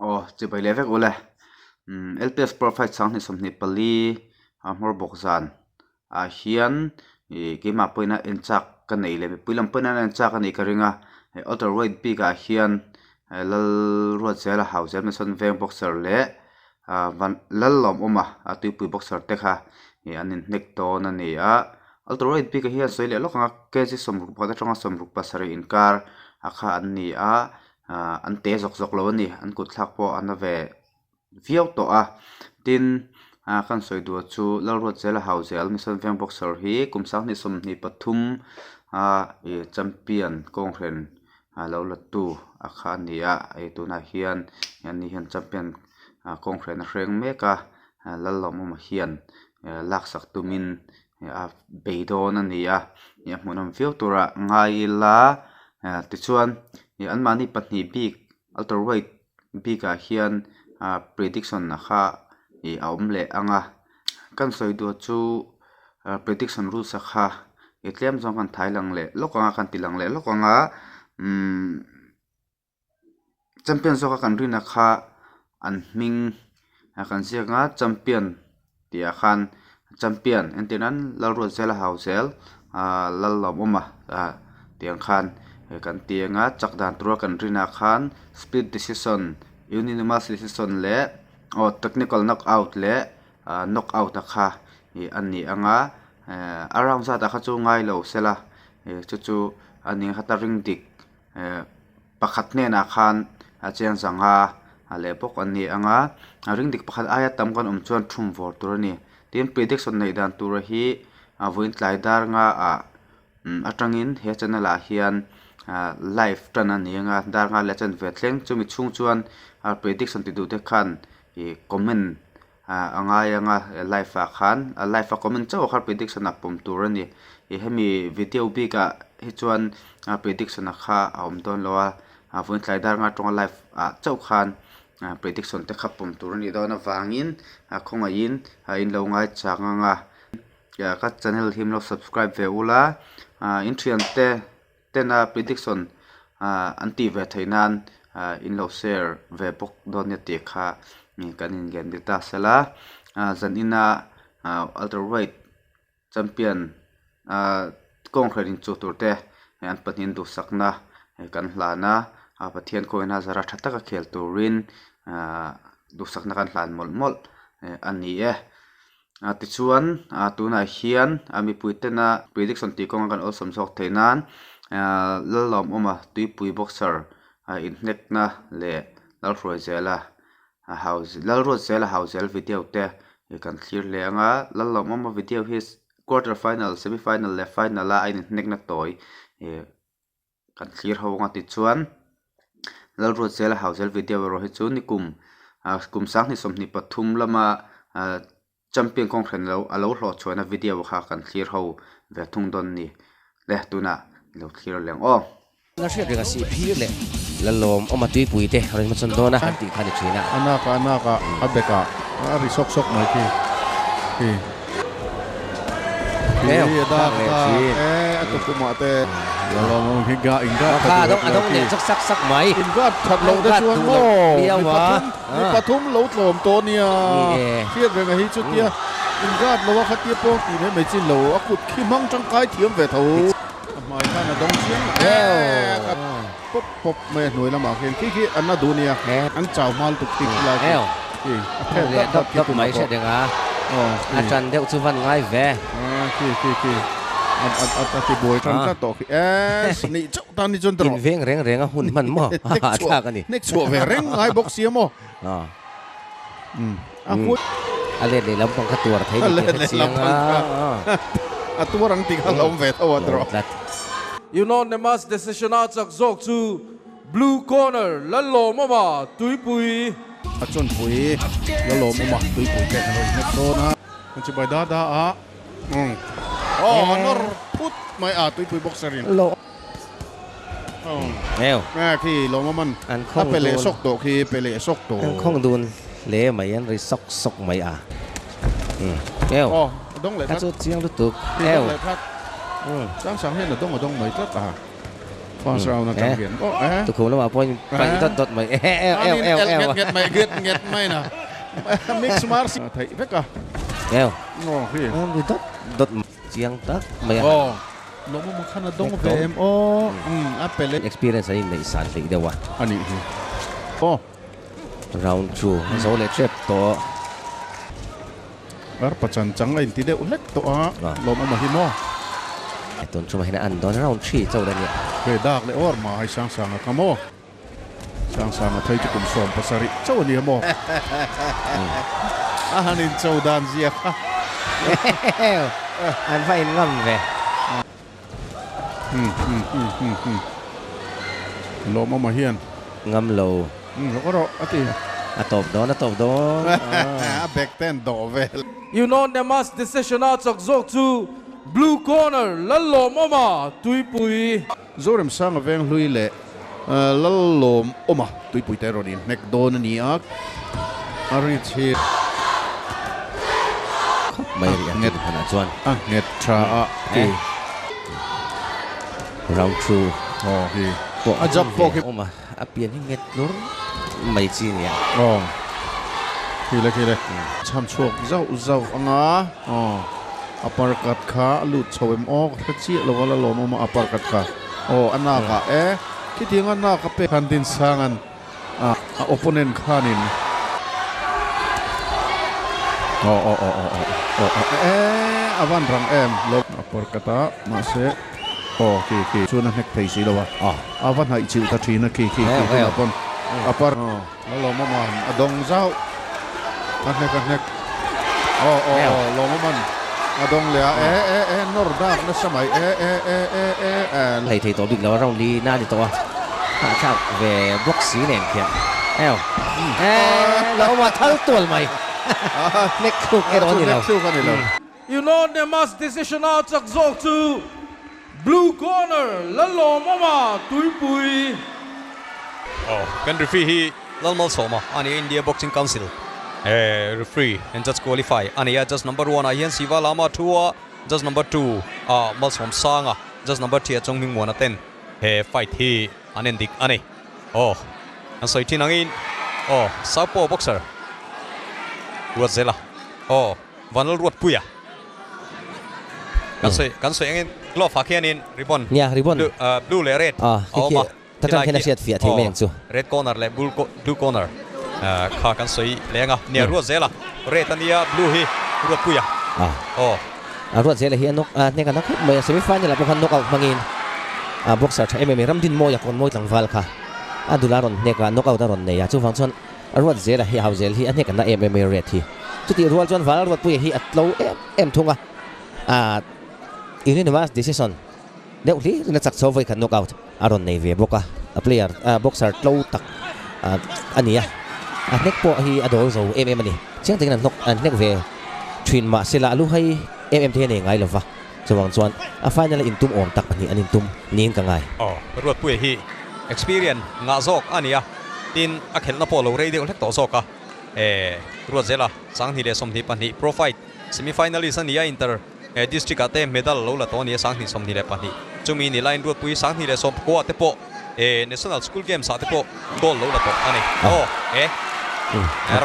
Oh, chỉ bây lẽ ule LPS profile sang ni somni pali mor bok zan hian ke ma poina enchak kan nei le puilam poina enchak ani ka ringa alter right big a hian lal ruat zela house me son veng boxer le van lal lom oma atu pui boxer te kha anin nek to na ni a alter right big a hian soile lokanga ke ji somruk pa da tanga somruk pa sari inkar akha an ni a an te zok zok lo ni an kut thak po an ve viau to a tin kan soi du chu lalruat zela house almison veng boxer hi kumsang ni som ni pathum champion kongren lo latu akha ni a e tuna hian yan ni hian champion kongren reng meka lalom ma hian lak sak tumin beidon ani a ya munam viau tura ngai la ti chuan an mani patni big alter right big a hian prediction na kha aum le anga kan soi du chu prediction rules kha etlem jong kan thailang le lokanga kan tilang le lokanga champion zo kan rina kha an ming kan sia nga champion tia khan champion entenan lalro zela hausel lalom oma tiang khan kan tianga chakdan tur kan rina khan split decision unanimous decision le technical knockout le knockout kha ani anga around za ta kha chu ngai lo sela chu ani hata ring dik pakhat ne na khan acheng zanga ale pok ani anga ring dik pakhat aya tam kan chuan thum vor tur ni tin prediction nei dan tur hi voin tlai dar nga atangin he channel a hian live tan ani anga dar nga le chen ve thleng chumi chung chuan prediction ti du te khan comment anga live a khan live a comment chaw khar prediction a pum tur ani hemi video bika hi chuan prediction a kha aum don lowa voin tlai dar nga tong live chaw khan prediction te khapum tur ani dona wangin khonga in in lo ngai changa nga ya ka channel him lo subscribe ve ula intrian te tena prediction anti ve thainan in lo share ve bok don ne te kha kanin gen dita sela zanina alter right champion kongkhrin chu turte an patin du sakna kan hlana pathian koina zara thataka khel turin du sakna kan hlan mol ani ti chuan tuna hian ami puitena prediction ti kong kan awesome sok theinan lalom oma tuipui boxer in nekna le lalroi zela house lalro zela house video te kan clear le anga lalom oma video his quarter final semi final le final la in nekna toy kan clear ho nga ti chuan lalro zela house video ro hi chu ni kum sang ni somni pathum lama champion kongkhren lo alo hlo chona video kha kan clear ho ve thung don ni le tuna lo clear leng la ria ringa si phir le lalom oma tui pui te rin ma chon dona han ti khani thina anaka abeka ri sok mai ki da to kuma te lalom hinga inga kha dong le sak mai inga that lo da chuan mo mi pathum lo tlom to nia phir ringa hi chu tia inga lo wa khatia po ti ne me chin lo akut khimang tang kai thiam ve tho mai ka na dong chiang pop me noi lama khen ki anna dunia an chau mal tu tik la ki le dop mai se denga chan deu chu van ngai ve ki ti boy tang ka to ni chau tan ni jon tro in veng reng hun man mo tha ka ni next wo ve reng ngai box sia mo a hu ale le lam pang ka tur thai ni siang a tu rang ti ka lom ve tho tro Unanimous decision out zok to blue corner lalo mama tuipui achon pui lalo mama tuipui te no ne to na chi bai da a nor put mai tuipui boxerin lo ma ki lo man an khong pele sok to ki pele sok to an khong dun le mai an ri sok mai dong le ka chu chiang lu tu sang sang hen là đông ở đông mấy tất first round na champion tu khum lama point pai dot mai get mai na mix mars thai veka no hi dot chiang tak mai lo mo khana dong vm apple experience ai nei san le dewa ani hi round 2 so le trap to pachan chang ai ti de ulek to lo mo hi mo ton chuma hina an don round 3 chau da ni ke dak le or ma ai sang ka mo sang thai chu kum som pasari chau ni mo hanin chau dan zia an phải ngâm về lo mo ma hian ngâm lâu lo ko ro ati top đó back ten do vel Unanimous decision out of Zok to blue corner Lalom Oma Tuipui. Zorem sang aveng lui le Lalom Oma Tuipui teronin nek don ni ak Arichi mày net hana chuan net tra round 2 hi ajap po ki Oma apian hi net lur mày chi ni kile cham chuak zau anga uppercut kha lut chowem ok chi lo wala lo mo uppercut kha anna ka ki tinga na ka pe kan din sangan opponent khanin avan rang lo uppercut ma se ki chuna nek thei si lo wa avan hai chiu ta thina ki apon upper lo mo man adong zau kan nek lo mo man adong le nor da na samai thầy thầy tổ định là round đi na đi to hạ chạm về box xí nền kìa lỗ mà thắng tuần mày next hook cái đó gì đâu Unanimous decision out of Zok to blue corner Lalom Oma Tuipui. Kan referee hi Lalmal Soma ani India Boxing Council referee and judge qualify ani judge number 1 Ayan Siva Lama 2 judge number 2 Malsom Sanga judge number 3 Chongming Mona 10 fight hi anendik ani an soitin angin Sapo boxer Ruatzela Vanal Ruat Puya kan soi angin glove hakianin ribbon blue le red tatang kena siat fiat hi meng chu red corner le blue corner kha kan soi lenga nia Ruatzela red ania blue hi Ruat Puya Ruatzela hi anok ne kan nakhat mai semi final la pokhan knockout mangin boxer MMA ramdin mo yakon mo tlang val kha adularon ne ka knockout aron ne ya chu wang chon Ruatzela hi hauzel hi ane kan na MMA red hi chuti rual chon val Ruat Puya hi atlo em thunga unanimous decision Deuli na chak chawai kan knockout aron nei ve boka player boxer tlo tak ania nek po hi adol zo MMA ani chiang ting knock nek ve twin ma sila lu hai MM the ne ngai lova chawang chuan final in tum om tak ani anin tum nin ka ngai Ruat Puya hi experience nga zok ania tin akhel na polo rei de ulek to zoka Ruatzela sang hi le som thi pan hi pro fight semi finalist ania inter district ate medal lo la to ni sang ni som ni le pani chumi ni line Ruat Puya sang ni le som ko ate po national school games ate po goal lo la to ani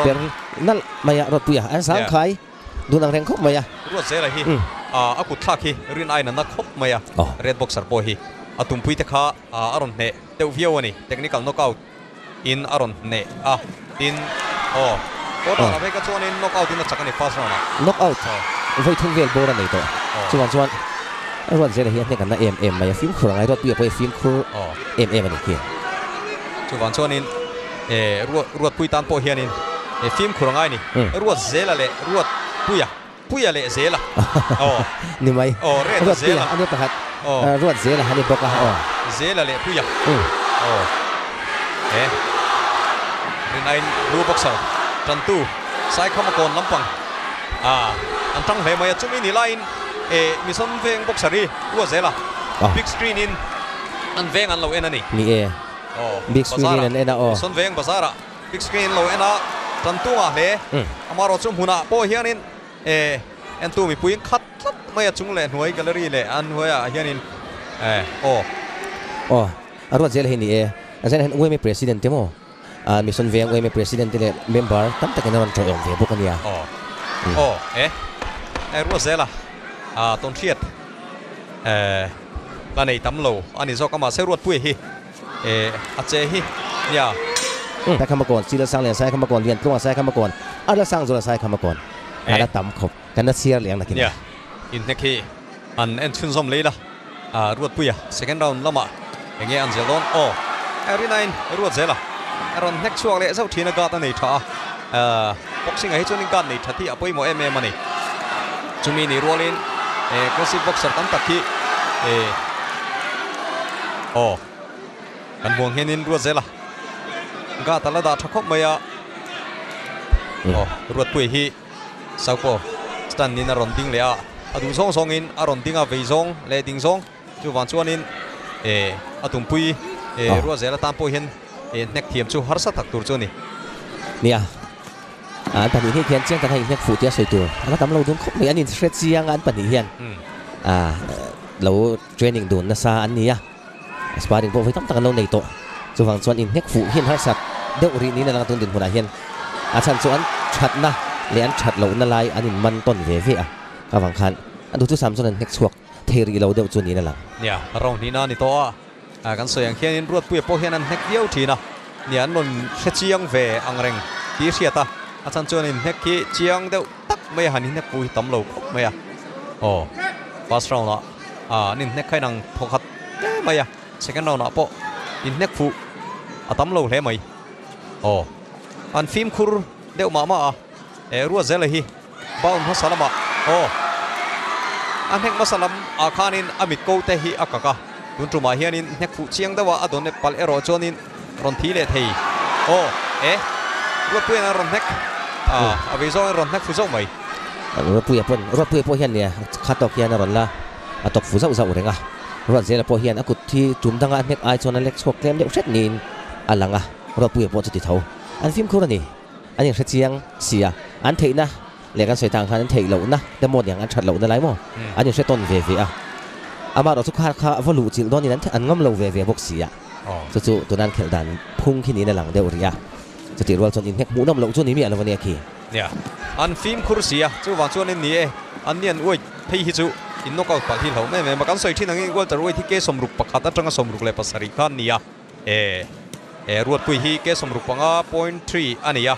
per nal maya Ruat Puya an sang khai dunang reng khop maya Ruatzela hi akut thak hi rin aina na khop maya red boxer po hi atum pui te kha aron ne teu viau ani technical knockout in aron ne tin na veka chuan in knockout in chakani first round knockout voi thung vel bora nei to chuan Ruatzela hi ne kan na MM maya film khurang ai Ruat Puya poi film khur MM ani ki chuan in Ruat Puya tan po hianin film khurang ai ni Ruatzela le Ruat Puya le Zela ni mai Ruat Zela ani pahat Ruatzela hani boka Zela le Puya Rinain blue boxer Tantu sai khamakon lampang antang le maya chumi ni line mission veng boxer ri Ruatzela big screen in an veng an lo enani ni big screen in ena mission veng bazara big screen lo ena Tantu le amaro chum huna po hianin en tu mi puin khat maya chung le hnuai gallery le an hoya hianin ruột zel hi ni e azen hen ueme president temo mission veng ueme president le member tam takin ron tro yong ve bokania ruột zela ton thiet là này tắm lầu anh ấy do các mà sẽ ruột bụi hi chế hi ya sai khămก่อนซีละsangเลยsai khămก่อนเรียนตรงsai khămก่อนละsang rồi sai khămก่อนละตำขบกันเสียเลี้ยงนะกิน in neck hi an chun som leila ruột bụi second round lama anh nghe an zelon Eri9 ruột zela ron neck chuak le zau thina ga ta nei tha boxing ai chunin kan nei thati apoi mo em mani chumi ni rolin crossfit boxer tam takhi kan buang henin ruột zela ga ta la da thakop maya ruột pui hi saupo stan ni na ron ding le adu song song in aron dinga vei zong le ding zong chu wan chuanin atum pui ruột zela tam po hen neck thiam chu har sa thak tur chu ni nia an pani hi khian chiang ta hai neck fu tia soi tur ala tam lo dum khop mai anin stretch chiang an pani hian lo training dun na sa an nia sparring bo vai tam tak lo nei to chu wang chuan in neck fu hian har sat deuh ri ni na lang tun din huna hian chan chuan that na le an that lo na lai anin man ton ve ve ka wang khan an du chu sam chuan neck chuak theri lo deuh chu ni na lang nia rong ni na ni to kan soyang khian in ruột pui po hian an neck diau thina nian non se chiang ve angreng ti riata chan chuan in neck ki chiang deuh tak mai han in neck pui tam lo mai first round nin neck khai nang thokhat mai second round po in neck fu tam lo hle mai an film khur deuh ma ruột zela hi baun ha salama an neck masalam khanin amit ko te hi akaka dun tuma hianin neck fu chiang dawa adon pal ero chonin ron thi le thei ruột pui na ron neck avi zo ron neck fu zo mai ruột pui po hian ne khatok hian ron la atok fu zau zau renga ruột zela po hian akut thi tum danga neck ai chon alex khok klem deuh set nin alanga ruột pui po chu ti tho an film khur ani ani hre chiang sia an theina le kan soi tang khan an thei lo na demo yang an that lo na lai mo ani hre ton ve ve ama ro chu kha volu chil don in an ngam lo ve box sia chu tunan khel dan phung khi ni na lang deuh ria chu ti rol chon in neck mu nam lo chu ni mi alawani khi nia an film khur sia chu wang chuan in ni an nian oi thei hi chu in knockout pa hi lo me ma kan soi thin angin gol taroi thi ke somruk pakhat atanga somruk le pasari khan nia ruột pui hi ke somruk panga 0.3 ania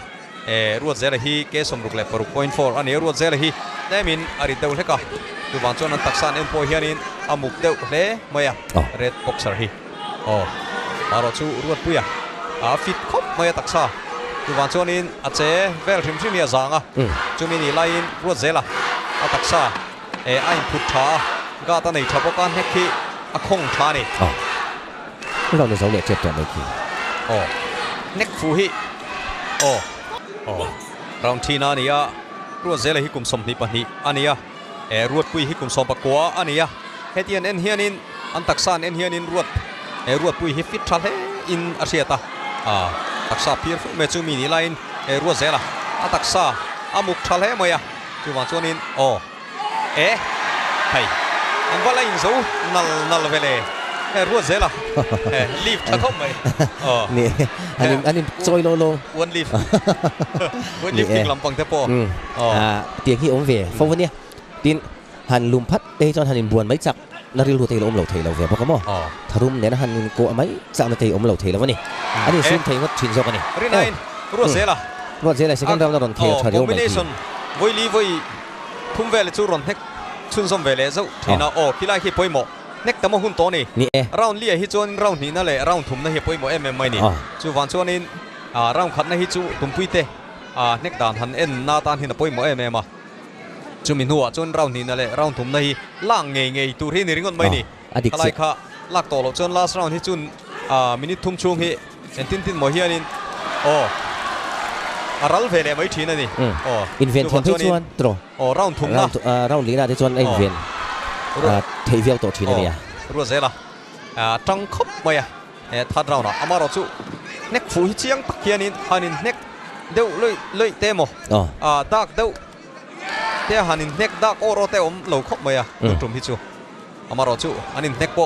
ruột zela hi ke somruk le paruk 0.4 ani ruột zela hi demin ari deuh leka tu wang chuan an taksan en po hianin amuk deuh hle maya red boxer hi aro chu ruột pui fit khop maya taksa tu wang chuan in ache vel thim thim ya zanga chumi ni lain ruột zela taksa ain phut tha ga ta nei thapo kan hekhi akhong tha niเราในเสาเหล็กเจ็บตัวไม่ขี้ neck fu hi round thina ania ruột zela hi kum som ni pani ania ruột pui hi kum som pakwa ania hetian en hianin an taksan en hianin ruột pui hi fit thal he in asiata taksa pir fu me chu mi ni line ruột zela taksa amuk thal he maya chu wang chuanin hay an wala in zo nal vele ruột zela leave thakop maiนี่อันนี้ซอยโลone leave one leave ติงลำปังเทปอเตียงที่อมเวฟวันนี้ดินหันลุมพัดเตจอนหันบวนไม่จักนาริลูเตยอมเหล่าเทยเราเวพวกมั้งทารุมเนี่ยนะหันโกะไม่จักนาเตยอมเหล่าเทยแล้ววันนี้อันนี้ซิมเทยก็ชินโซกันนี่ruột zela สิกันเราโดนเทยชาเดียวไม่ดีvoi li voi thum vele chu ron hek chun som vele zo thina kilai hi poimo nek tamo hun to ni round li hi chon round ni na le round thum na hi poimo mai ni chu wan chon in round khat na hi chu tumpui te nek dan han en na tan hin poimo ma chu min huwa chon round ni na le round thum na hi lang ngei tur hi ni ringon mai ni kalai kha lak to lo chon last round hi chun minute thum chung hi en tin mo hianin aral vele mai thina ni invent thon chuan tro round thum na round li na te chuan invent thei viau to thina nia ruột zela tang khop maya thad round na amaro chu neck fu hi chiang tak hianin hanin neck deuh loi te mo dak deuh te hanin neck dak oro te om lo khop maya tum hi chu amaro chu anin neck po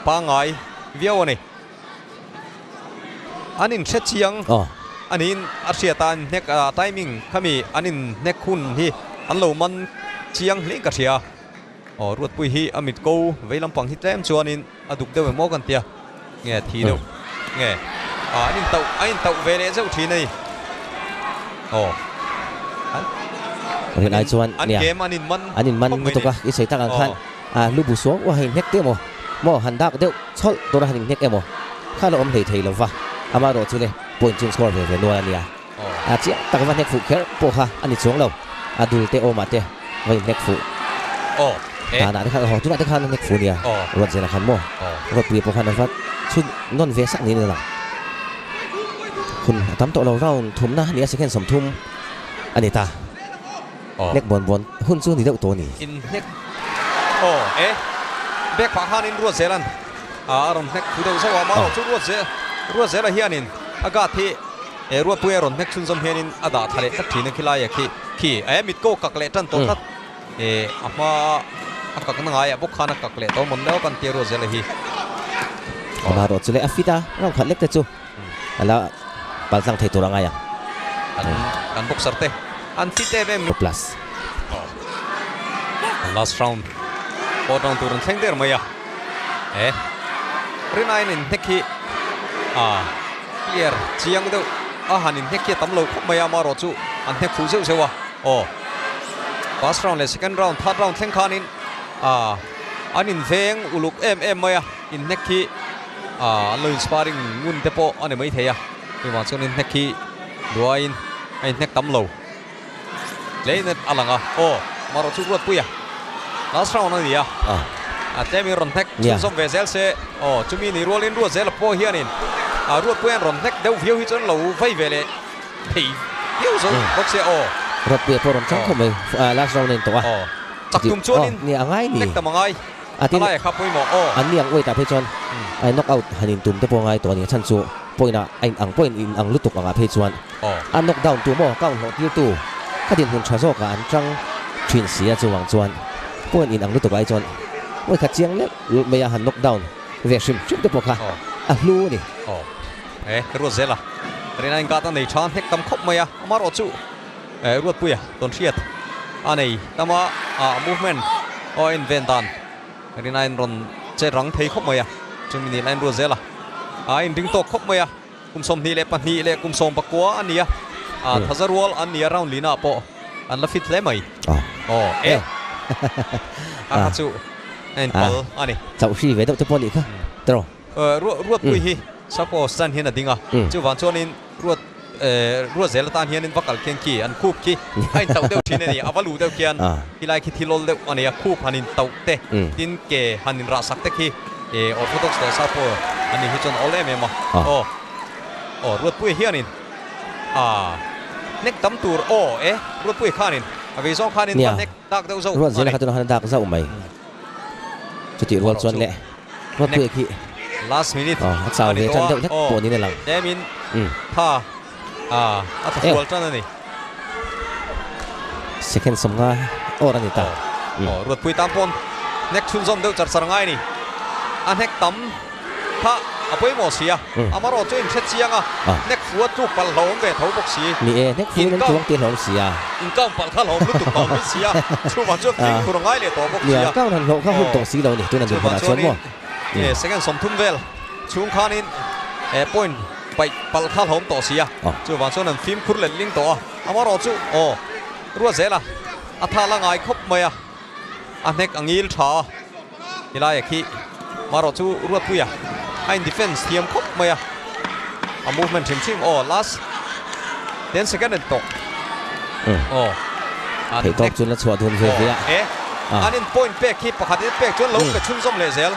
pa ngai viau ani anin thre chiang anin ariatan nek timing khami anin nek khun hi anlo man chiang hle ka thia ruột pui hi amit ko veilam pang hi tlem chuanin aduk deuh mo kan tia nge thi deuh nge anin tau vele zeu thi nei hiện ai chuan nia anin man to ka i sei tak ang khan lubu so wa hin hek te mo han dak deuh chol to ra hin hek emo khalo om thei lo wa ama ro chu le point chin score ve no ania chi tak van hek fu kher po ha ani chung lo adul te o ma te vai hek fu na te khan ho tu na te khan hek fu nia ro zela khan mo ro pi po khan va chun non ve sak ni laคุณตั้มโตเราทุ่มนะนี่second สมทุ่มอันนี้ตาเล็กบอลหุ่นสู้นี่เด็กตัวนี้อินเล็กเบกปากฮานินรัวเซลันอารมณ์เล็กผู้เดียวสวามาชุดรัวเซลเฮียนินอากาศที่รัวปุยอารมณ์เล็กชุนสมเฮียนินอดาทะเลสักทีนึงขี้ลายขี้มิดโก้กักเล่ตันตัวทัดอามากักนั่งไงบุกขานักกักเล่ตัวมันแล้วกันเตรัวเซลฮีมารถจุเลยอฟิตาเราขัดเล็กแต่จู่แล้วปัลสังเทตัวรังไงอันบุกสร์เตอันฟิตเต็มplus last round พอตอนตัวนั้นเซ็งเดอร์มาอ่ะเรนายนินเทคีเปียร์เชียงดูหันินเทคีตั้มโลกมาอ่ะมารอจูอันเทคฟูเซลเซวะfirst round เลย second round third round เซ็งขานินอันนินเฟงอุลุกมาอ่ะอินเทคีเลยสปาริงงุนเตโปอันนี้ไม่เทียไม่ว่าส่วนอินเทคีด้วยอินเทคตั้มโลเลยเนี่ยอะไรงะมารอจูรวดปุยอ่ะlast round นั่นนี่เจมี่รอนเทคชุนสมเวเซลเซ่จุมีนี่รัวเล่นรัวเซลพ่อเฮียนินรัวปุยรอนเทคเดี๋ยววิวฮิจนเราไฟเวเลยวิวส่งบ็อกเซ่รถเปียพอรอนจังคงไม่last round นี่ตัวจักตุ่มชวนนินนี่อะไรนี่เล็กแต่มังไงอะไรครับปุยหมออันนี้ยังไว้แต่เพจอนไอ้น็อกเอาท์หันินตุ่มแต่พอไงตัวนี้ชั้นสูปุยน่ะไอ้อังปุยอังลุตุกอังเพจอนอันน็อกดาวน์ตัวหมอก้าวหัวที่ตู้ข้าดินหุ่นชาโซกันอันจังชินเสียจังหวังจวนพวกอินอังลุตุกไอ้จวนว่าขัดเจียงเนี่ยไม่อยากหันน็อกดาวน์เวชิมชุดเด็กพวกค่ะรู้นี่รัวเซล่ะเรนายกัตันในชานเฮกตั้มคบมาอ่ะมารอจูรัวปุยอ่ะต้นเชียดอันนี้ตั้มmovement อินเวนตันเรนายรอนเจรังเทคบมาอ่ะจุดนี้ไลน์รัวเซล่ะอินดึงโตคบมาอ่ะกุมสมนี่เล็บปนี่เล็กุมสมปะกัวอันนี้ทัศรวอลอันนี้ราวลีน่าปออันละฟิตเลยไหมอาจูเอ็นพอลอันนี้เจ้าชีเวดจะพอดีค่ะตรอรวดปุยฮีซัพพอร์ตสันเฮียนดิ่งจู่วันชวนินรวดเซลตันเฮียนินวักกัลเคียงกี้อันคูบกี้ไอ้เต่าเดียวทีนี่อวลูเดียวเกียนที่ไล่คิดที่ลลเดียวอันนี้คูบฮันินเต่าเตะดินเกฮันินราสักเตะกี้ออร์โธดอกซ์เดซัพพอร์ตอันนี้ฮิจอนออลเล่เมมรวดปุยเฮียนินเน็กตั้มตูร์รถปุยขานินวิซองขานินเน็กดักเดาเจ้ารถเซลล์ขาตัวนั้นดักเจ้าไหมจุดที่รถส่วนเละรถปุยขี้ last minute สาวเวจันเด็กทักปวดนี่ในหลังเดมินท่าอัตฟัวจันนี่ second สมงารันนี่ตารถปุยตามปนเน็กชุนซอมเดาจัดสรังไงนี่อันเน็กตั้มท่าอาปุยหมอเสียอามารอจุนเช็ดเสียงเน็กฟัวจุกปัลหลงเวทเอาบกสีนี่เน็กฟัวนั่นจวงเตียนหลงเสียอินก้าวปัลข้าหลงลุตุกปัลไม่เสียชูวันจุดทิ้งคุรง่ายเลยตัวบกเสียก้าวนั่นหลงข้าหุ่นตรงสีเรานี่ตัวนั้นอยู่ขนาดชนมั้งเซ็งสมทุ่มเวลชูงขานินปอยน์ไปปัลข้าหลงต่อเสียชูวันจุดนั้นฟิล์มคุรเล่นลิงตัวอามารอจุรัวเซล่ะอัฐาละไงครบไหมอันเน็กอังยิลชาฮิลายขี้มารอจุรัวปุยไอ้ defense เทียมครบไหมmovement ทีมlast 10 second ตกเฮ้ยตกจนละชัวร์ทุนเฟียอันนี้ point เป๊กขี้ประคัดเป๊กจนลงกับชุนส้มเลเซล